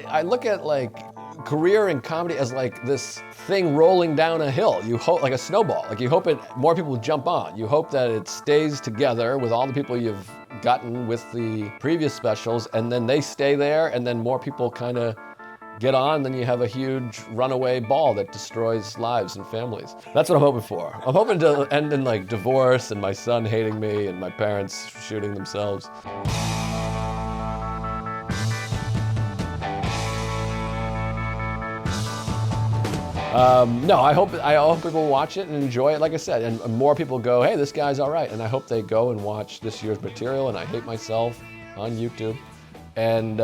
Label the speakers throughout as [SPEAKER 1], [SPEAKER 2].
[SPEAKER 1] I look at like career in comedy as like this thing rolling down a hill. You hope, like a snowball, like you hope more people jump on. You hope that it stays together with all the people you've gotten with the previous specials, and then they stay there, and then more people kind of get on, then you have a huge runaway ball that destroys lives and families. That's what I'm hoping for. I'm hoping to end in like divorce and my son hating me and my parents shooting themselves. No, I hope people watch it and enjoy it, like I said, and more people go, hey, this guy's all right. And I hope they go and watch this year's material, and I Hate Myself on YouTube. And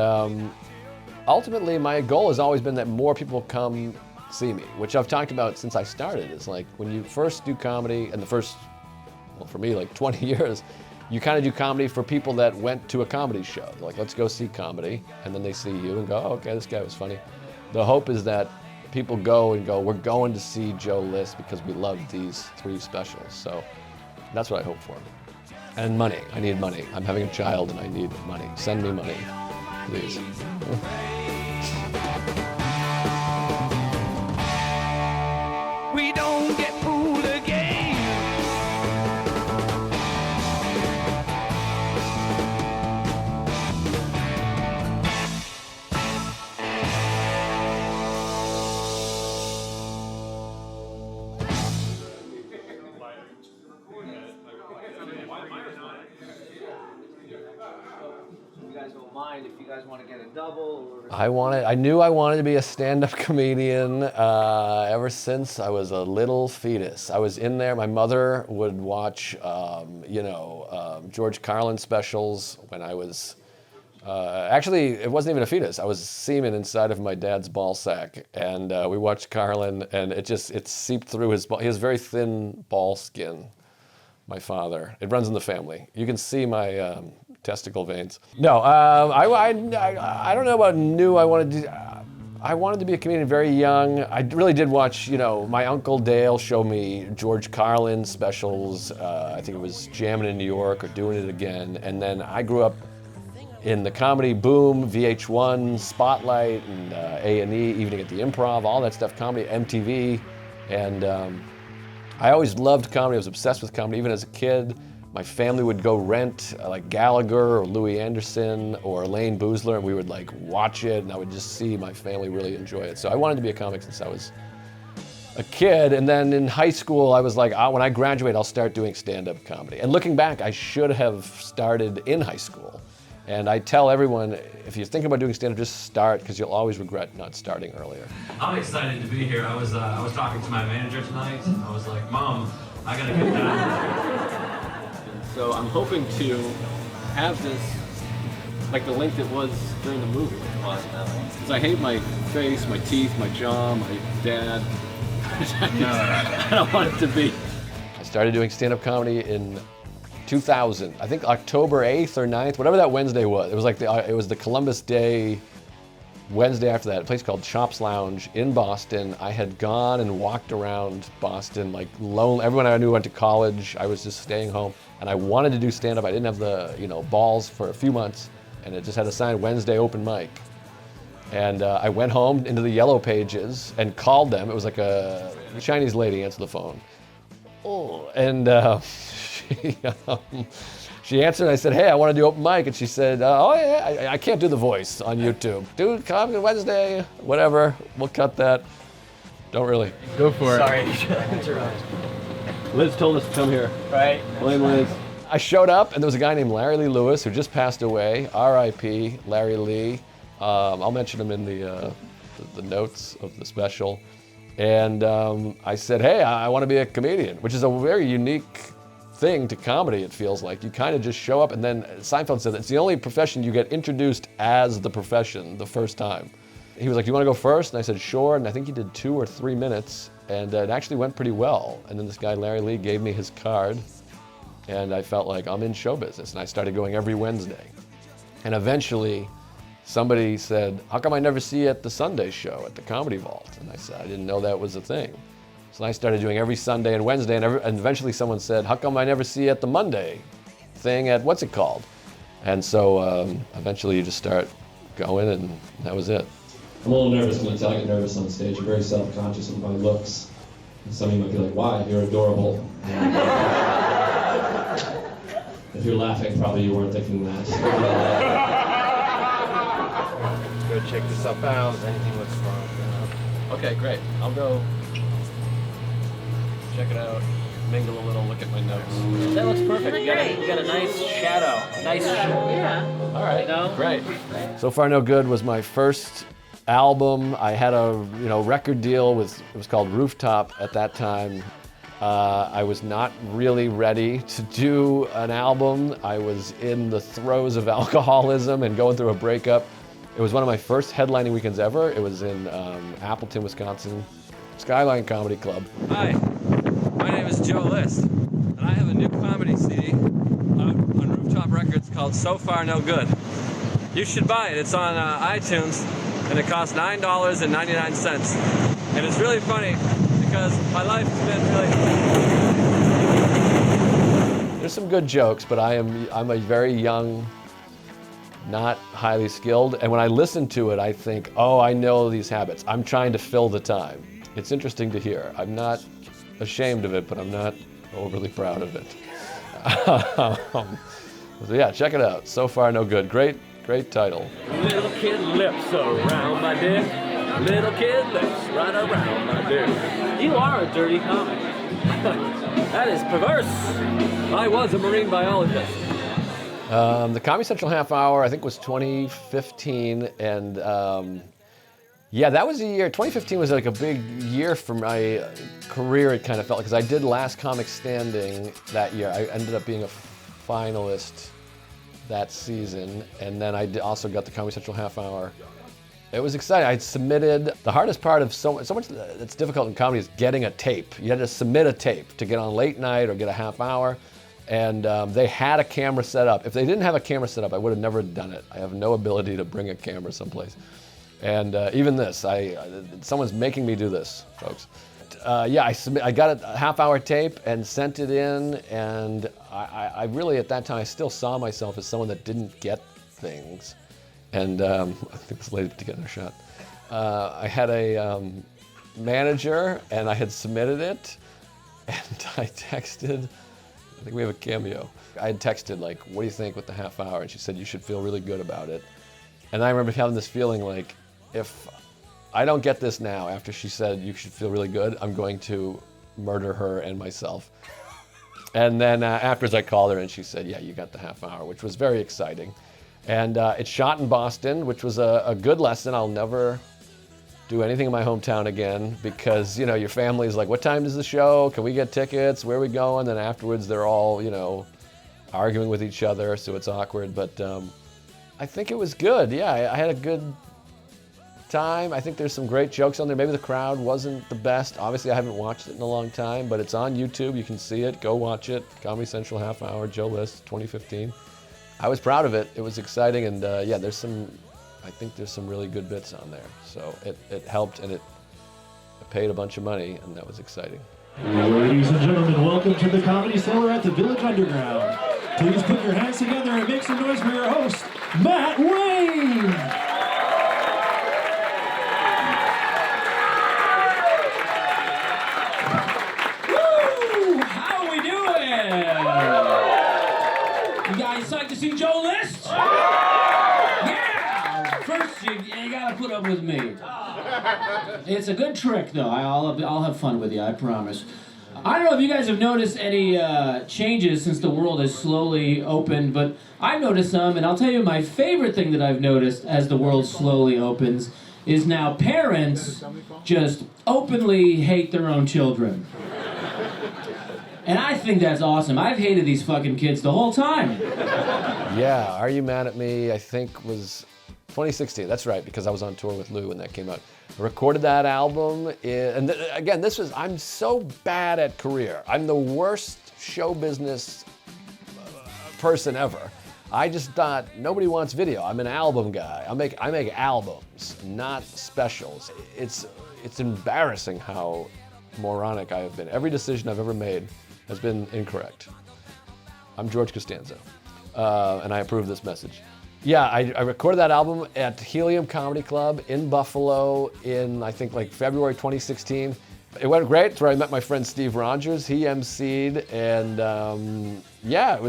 [SPEAKER 1] ultimately, my goal has always been that more people come see me, which I've talked about since I started. It's like when you first do comedy, and the first, well, for me, like 20 years, you kind of do comedy for people that went to a comedy show. They're like, let's go see comedy. And then they see you and go, oh, okay, this guy was funny. The hope is that people go and go, we're going to see Joe List because we love these 3 specials. So that's what I hope for. And money, I need money. I'm having a child and I need money. Send me money, please.
[SPEAKER 2] We don't get fooled again.
[SPEAKER 3] You guys don't mind if you guys want to get a double? Or...
[SPEAKER 1] I knew I wanted to be a stand-up comedian ever since I was a little fetus. I was in there. My mother would watch, George Carlin specials when I was, actually, it wasn't even a fetus. I was semen inside of my dad's ball sack. And we watched Carlin, and it seeped through his ball. He has very thin ball skin, my father. It runs in the family. You can see my testicle veins. No, I don't know about knew I wanted to. I wanted to be a comedian very young. I really did watch, my Uncle Dale show me George Carlin specials. I think it was Jammin' in New York or Doing It Again. And then I grew up in the comedy boom, VH1, Spotlight, and A&E, Evening at the Improv, all that stuff, comedy, MTV. And I always loved comedy. I was obsessed with comedy, even as a kid. My family would go rent like Gallagher or Louis Anderson or Elaine Boozler, and we would like watch it, and I would just see my family really enjoy it. So I wanted to be a comic since I was a kid. And then in high school, I was like, when I graduate, I'll start doing stand-up comedy. And looking back, I should have started in high school. And I tell everyone, if you're thinking about doing stand-up, just start, because you'll always regret not starting earlier.
[SPEAKER 4] I'm excited to be here. I was talking to my manager tonight. I was like, Mom, I gotta get down.
[SPEAKER 5] So I'm hoping to have this, like the length it was during the movie. Because I hate my face, my teeth, my jaw, my dad. I don't want it to be.
[SPEAKER 1] I started doing stand-up comedy in 2000. I think October 8th or 9th, whatever that Wednesday was. It was like it was the Columbus Day Wednesday after that, a place called Chops Lounge in Boston. I had gone and walked around Boston like lonely. Everyone I knew went to college. I was just staying home, and I wanted to do stand-up. I didn't have the balls for a few months, and it just had a sign Wednesday open mic. And I went home into the Yellow Pages and called them. It was like a Chinese lady answered the phone. Oh, and she answered, and I said, hey, I want to do open mic. And she said, oh yeah, I can't do the voice on YouTube. Dude, come Wednesday, whatever, we'll cut that. Don't really.
[SPEAKER 5] Go for it.
[SPEAKER 3] Sorry.
[SPEAKER 5] Liz told us to come here.
[SPEAKER 3] Right.
[SPEAKER 5] Blame Liz.
[SPEAKER 1] I showed up, and there was a guy named Larry Lee Lewis who just passed away, R.I.P. Larry Lee. I'll mention him in the notes of the special. And I said, hey, I want to be a comedian, which is a very unique thing to comedy, it feels like. You kind of just show up, and then Seinfeld said it's the only profession you get introduced as the profession the first time. He was like, do you want to go first? And I said, sure. And I think he did 2 or 3 minutes, and it actually went pretty well. And then this guy, Larry Lee, gave me his card, and I felt like I'm in show business. And I started going every Wednesday. And eventually, somebody said, how come I never see you at the Sunday show at the Comedy Vault? And I said, I didn't know that was a thing. So I started doing every Sunday and Wednesday, and eventually someone said, how come I never see you at the Monday thing at what's it called? And so eventually you just start going, and that was it.
[SPEAKER 4] I'm a little nervous, I'm gonna tell you, I get nervous on stage. I'm very self-conscious of my looks. And some of you might be like, why? You're adorable. If you're laughing, probably you weren't thinking that.
[SPEAKER 6] Go check yourself out. Anything looks wrong.
[SPEAKER 5] Okay, great. I'll go check it out, mingle a little, look at my notes.
[SPEAKER 3] That looks perfect. You got a nice shadow.
[SPEAKER 7] Yeah.
[SPEAKER 5] All right,
[SPEAKER 3] You know?
[SPEAKER 5] great.
[SPEAKER 1] So Far No Good was my first album. I had a record deal with, it was called Rooftop at that time. I was not really ready to do an album. I was in the throes of alcoholism and going through a breakup. It was one of my first headlining weekends ever. It was in Appleton, Wisconsin, Skyline Comedy Club.
[SPEAKER 4] Hi, my name is Joe List, and I have a new comedy CD on Rooftop Records called So Far No Good. You should buy it. It's on iTunes, and it costs $9.99. And it's really funny because my life has been really...
[SPEAKER 1] There's some good jokes, but I'm a very young, not highly skilled, and when I listen to it, I think, oh, I know these habits. I'm trying to fill the time. It's interesting to hear. I'm not ashamed of it, but I'm not overly proud of it. So yeah, check it out. So Far No Good. Great title.
[SPEAKER 5] Little kid lips around my dick. Little kid lips right around my dick. You are a dirty comic. That is perverse. I was a marine biologist.
[SPEAKER 1] The Comedy Central half hour, I think, was 2015, and yeah, that was a year. 2015 was like a big year for my career. It kind of felt, because I did Last Comic Standing that year. I ended up being a finalist that season, and then I also got the Comedy Central half hour. It was exciting. I submitted. The hardest part of so much that's difficult in comedy is getting a tape. You had to submit a tape to get on late night or get a half hour. And they had a camera set up. If they didn't have a camera set up, I would have never done it. I have no ability to bring a camera someplace. And even this, someone's making me do this, folks. Yeah, I got a half-hour tape and sent it in, and I really, at that time, I still saw myself as someone that didn't get things. And I think this lady to get her shot. I had a manager, and I had submitted it, and I texted. I think we have a cameo. I had texted, like, what do you think with the half hour? And she said, you should feel really good about it. And I remember having this feeling like, if I don't get this now, after she said you should feel really good, I'm going to murder her and myself. And then afterwards I called her and she said, yeah, you got the half hour, which was very exciting. And it's shot in Boston, which was a good lesson. I'll never do anything in my hometown again, because your family's like, what time is the show? Can we get tickets? Where are we going? Then afterwards they're all arguing with each other, so it's awkward. But I think it was good. Yeah, I had a good time. I think there's some great jokes on there. Maybe the crowd wasn't the best. Obviously I haven't watched it in a long time, but it's on YouTube. You can see it. Go watch it. Comedy Central half hour, Joe List, 2015. I was proud of it. It was exciting, and yeah, I think there's some really good bits on there. So it helped, and it paid a bunch of money, and that was exciting.
[SPEAKER 8] Ladies and gentlemen, welcome to the Comedy Cellar at the Village Underground. Please put your hands together and make some noise for your host, Matt Wayne!
[SPEAKER 9] Woo! How are we doing? You guys psyched to see Joe List? Yeah! First, you gotta put up with me. It's a good trick, though. I'll have fun with you, I promise. I don't know if you guys have noticed any changes since the world has slowly opened, but I've noticed some, and I'll tell you my favorite thing that I've noticed as the world slowly opens is now parents just openly hate their own children. And I think that's awesome. I've hated these fucking kids the whole time.
[SPEAKER 1] Yeah, Are You Mad at Me, I think was 2016. That's right, because I was on tour with Lou when that came out. I recorded that album, and again, I'm so bad at career. I'm the worst show business person ever. I just thought, nobody wants video. I'm an album guy. I make albums, not specials. It's embarrassing how moronic I have been. Every decision I've ever made has been incorrect. I'm George Costanza, and I approve this message. Yeah, I recorded that album at Helium Comedy Club in Buffalo in, I think, like February 2016. It went great. It's where I met my friend Steve Rogers. He emceed, and yeah,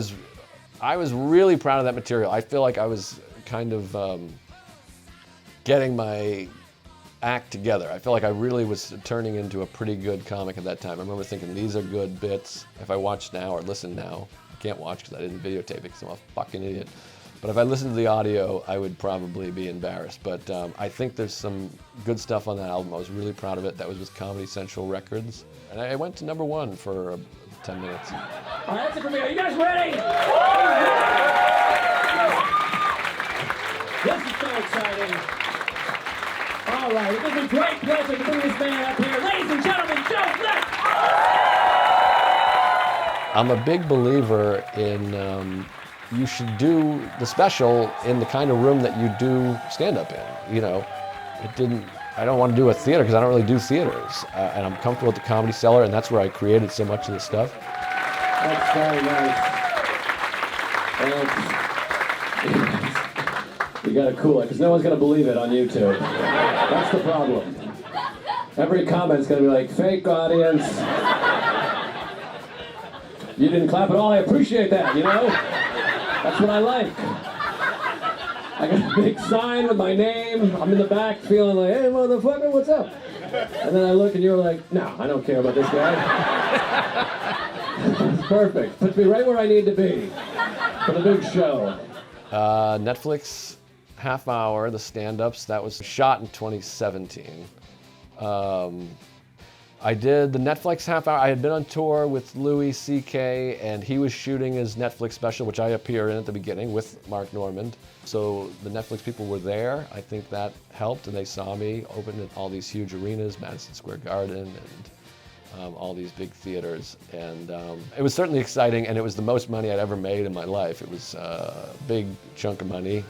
[SPEAKER 1] I was really proud of that material. I feel like I was kind of getting my act together. I feel like I really was turning into a pretty good comic at that time. I remember thinking, these are good bits. If I watch now or listen now, I can't watch because I didn't videotape it because I'm a fucking idiot. But if I listened to the audio, I would probably be embarrassed. But I think there's some good stuff on that album. I was really proud of it. That was with Comedy Central Records. And I went to #1 for 10 minutes.
[SPEAKER 9] All right, that's it for me. Are you guys ready? This is so exciting. All right, it gives me great pleasure to bring this man up here. Ladies and gentlemen, Joe List!
[SPEAKER 1] I'm a big believer in you should do the special in the kind of room that you do stand-up in. You know, I don't want to do a theater because I don't really do theaters. And I'm comfortable at the Comedy Cellar, and that's where I created so much of this stuff.
[SPEAKER 9] That's very nice. You gotta cool it, because no one's gonna believe it on YouTube. That's the problem. Every comment's gonna be like, fake audience. You didn't clap at all, I appreciate that, you know? That's what I like. I got a big sign with my name. I'm in the back feeling like, hey, motherfucker, what's up? And then I look and you're like, no, I don't care about this guy. It's perfect. Puts me right where I need to be for the big show.
[SPEAKER 1] Netflix half hour, the Standups, that was shot in 2017. I did the Netflix half hour. I had been on tour with Louis C.K. and he was shooting his Netflix special, which I appear in at the beginning with Mark Normand. So the Netflix people were there. I think that helped, and they saw me open at all these huge arenas, Madison Square Garden and all these big theaters. And it was certainly exciting, and it was the most money I'd ever made in my life. It was a big chunk of money.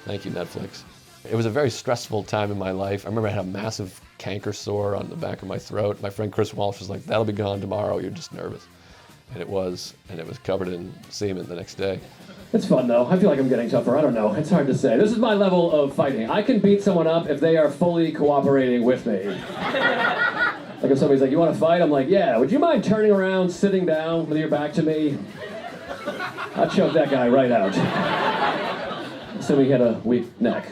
[SPEAKER 1] Thank you, Netflix. It was a very stressful time in my life. I remember I had a massive canker sore on the back of my throat. My friend Chris Walsh was like, that'll be gone tomorrow, you're just nervous. And it was covered in semen the next day.
[SPEAKER 9] It's fun though. I feel like I'm getting tougher. I don't know. It's hard to say. This is my level of fighting. I can beat someone up if they are fully cooperating with me. Like if somebody's like, you want to fight? I'm like, yeah. Would you mind turning around, sitting down with your back to me? I'd choke that guy right out. Assuming he had a weak neck.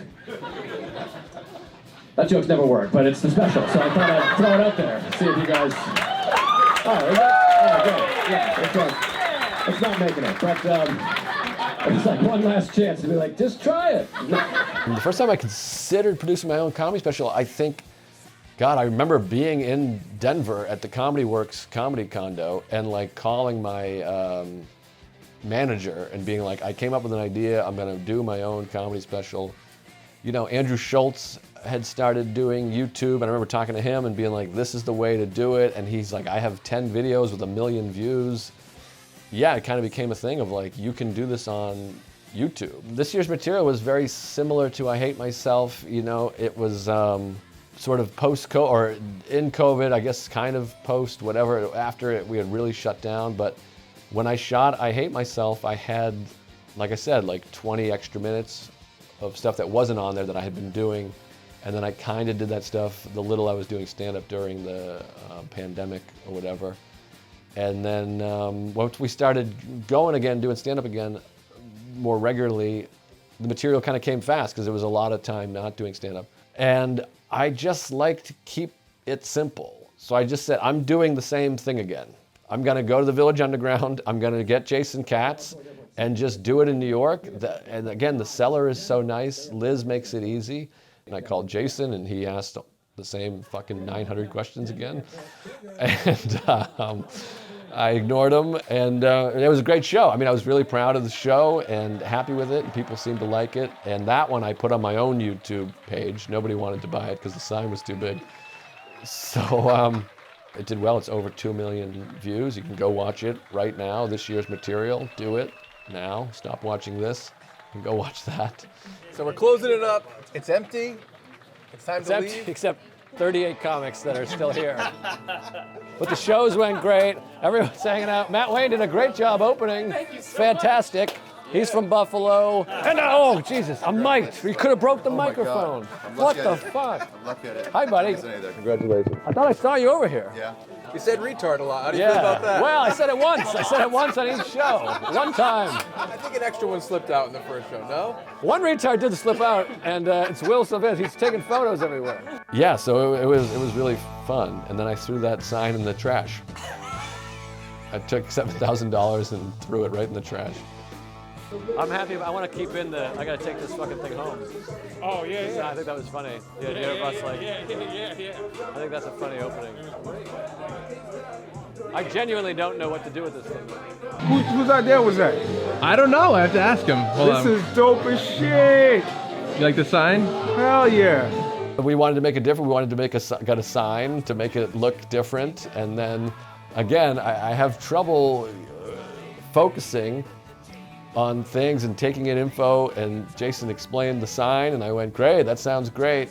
[SPEAKER 9] That joke's never worked, but it's the special, so I thought I'd throw it out there. See if you guys... Oh, is it? Oh, good. Yeah, it's not making it, but it's like one last chance to be like, just try it.
[SPEAKER 1] The first time I considered producing my own comedy special, I think, God, I remember being in Denver at the Comedy Works comedy condo and like calling my manager and being like, I came up with an idea, I'm gonna do my own comedy special. You know, Andrew Schultz had started doing YouTube, and I remember talking to him and being like, this is the way to do it, and he's like, I have 10 videos with 1 million views. Yeah, it kind of became a thing of like, you can do this on YouTube. This year's material was very similar to I Hate Myself. You know, it was sort of post-COVID, or in COVID, I guess kind of post, whatever, after it, we had really shut down. But when I shot I Hate Myself, I had, like I said, like 20 extra minutes of stuff that wasn't on there that I had been doing. And then I kind of did that stuff, the little I was doing stand-up during the pandemic or whatever. And then once we started going again, doing stand-up again more regularly, the material kind of came fast because there was a lot of time not doing stand-up. And I just like to keep it simple. So I just said, I'm doing the same thing again. I'm gonna go to the Village Underground, I'm gonna get Jason Katz and just do it in New York. And again, the cellar is so nice, Liz makes it easy. And I called Jason and he asked the same fucking 900 questions again. And I ignored him, and it was a great show. I mean, I was really proud of the show and happy with it, and people seemed to like it. And that one I put on my own YouTube page. Nobody wanted to buy it because the sign was too big. So it did well. It's over 2 million views. You can go watch it right now, this year's material. Do it now. Stop watching this and go watch that.
[SPEAKER 6] So we're closing it up. It's empty. It's time to
[SPEAKER 1] Except,
[SPEAKER 6] leave.
[SPEAKER 1] except 38 comics that are still here. But the shows went great. Everyone's hanging out. Matt Wayne did a great job opening. Thank you so Fantastic. He's from Buffalo. And oh, Jesus, I'm mic'd. You could have broke the microphone. What the fuck?
[SPEAKER 7] I'm lucky at it.
[SPEAKER 1] Hi, buddy.
[SPEAKER 7] Congratulations.
[SPEAKER 1] I thought I saw you over here.
[SPEAKER 7] Yeah.
[SPEAKER 6] You said retard a lot. How do you feel about that?
[SPEAKER 1] Well, I said it once. I said it once on each show. One time.
[SPEAKER 6] I think an extra one slipped out in the first show, no?
[SPEAKER 1] One retard did slip out, and it's Will Sylvester. He's taking photos everywhere. Yeah, so it was really fun. And then I threw that sign in the trash. I took $7,000 and threw it right in the trash. I'm happy. I want to keep in the. I got to take this fucking thing home.
[SPEAKER 6] Oh, yeah.
[SPEAKER 1] I think that was funny. The idea of us like.
[SPEAKER 6] Yeah.
[SPEAKER 1] I think that's a funny opening. I genuinely don't know what to do with this thing.
[SPEAKER 10] Whose idea was that?
[SPEAKER 6] I don't know. I have to ask him. Hold
[SPEAKER 10] This is dope as shit.
[SPEAKER 6] You like the sign?
[SPEAKER 10] Hell yeah.
[SPEAKER 1] We wanted to make it different. We wanted to make got a sign to make it look different, and then again, I have trouble focusing on things and taking in info, and Jason explained the sign, and I went, great, that sounds great.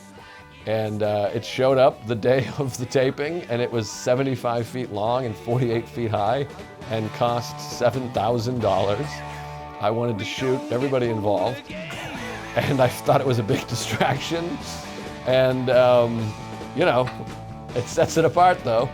[SPEAKER 1] And it showed up the day of the taping, and it was 75 feet long and 48 feet high and cost $7,000. I wanted to shoot everybody involved, and I thought it was a big distraction. And, you know, it sets it apart though.